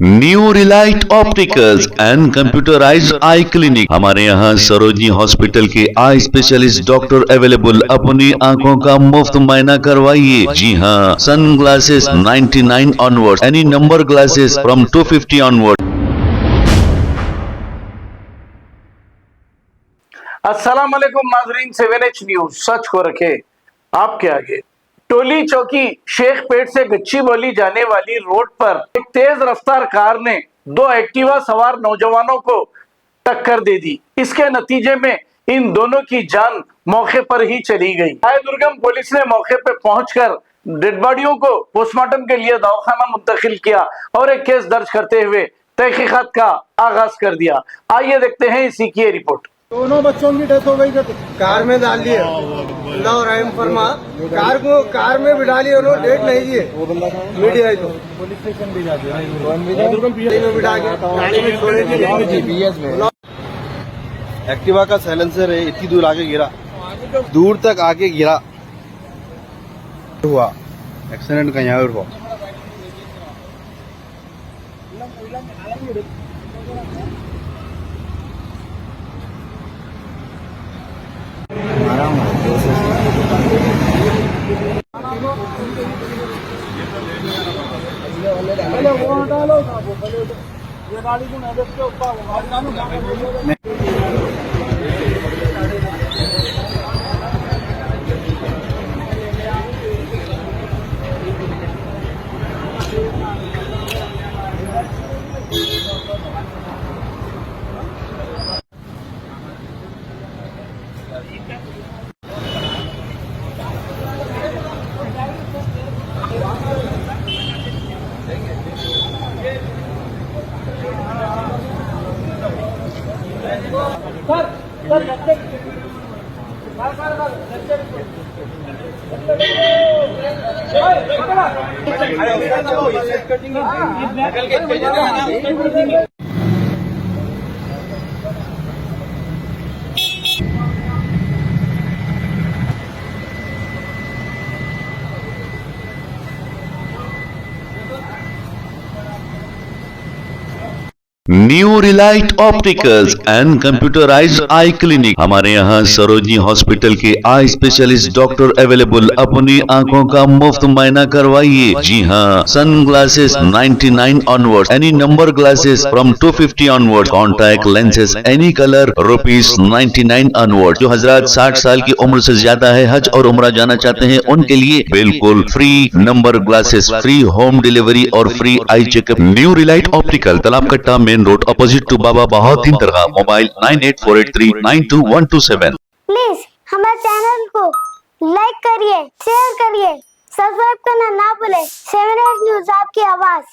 New Relight opticals and computerised I clinic. हमारे यहाँ Sarojini hospital के आई स्पेशलिस्ट डॉक्टर अवेलेबल। अपनी आंखों का मुफ्त मुआयना करवाइए। जी हाँ, sunglasses 99 onward, any number glasses from 250 onward. अस्सलाम वालेकुम नाजरीन, 7H न्यूज सच को रखे आपके आगे। टोली चौकी शेख पेट से गच्ची बोली जाने वाली रोड पर एक तेज रफ्तार कार ने दो एक्टिवा सवार नौजवानों को टक्कर दे दी। इसके नतीजे में इन दोनों की जान मौके पर ही चली गई। दुर्गम पुलिस ने मौके पर पहुंचकर डेड बॉडियों को पोस्टमार्टम के लिए दवाखाना मुंतकिल किया और एक केस दर्ज करते हुए तहकीकात का आगाज कर दिया। आइए देखते हैं इसी की रिपोर्ट। दोनों बच्चों की डेथ हो गई जब कार में डाल दिए। अल्लाह रहम फरमा। कार में बिठा लिए उन्होंने, डेट नहीं दिए। मीडिया है तो पुलिस स्टेशन भी जाते हैं, बिठा के एक्टिवा का साइलेंसर है, इतनी दूर आगे गिरा, दूर तक आगे गिरा हुआ एक्सीडेंट का यहाँ हुआ। पहले वो हटा लो, ये गाड़ी को नहीं देखते ऊपर। New Relight opticals and computerised I clinic. हमारे यहाँ सरोजनी हॉस्पिटल के आई स्पेशलिस्ट डॉक्टर अवेलेबल। अपनी आंखों का मुफ्त मुआयना करवाइए। जी हाँ, sunglasses 99 onward, any number glasses from 250 onward, contact lenses any colour ₹99 onward. जो हजरात 60 साल की उम्र से ज्यादा है, हज और उम्रा जाना चाहते हैं, उनके लिए बिल्कुल free number glasses, free home delivery और free eye checkup. New relight optical, Talab Katta, main road, opposite to Baba Bahauddin Dargah. Mobile 9848392127। Please हमारे चैनल को लाइक करिए, शेयर करिए, सब्सक्राइब करना ना भूले। 7H न्यूज आपकी आवाज।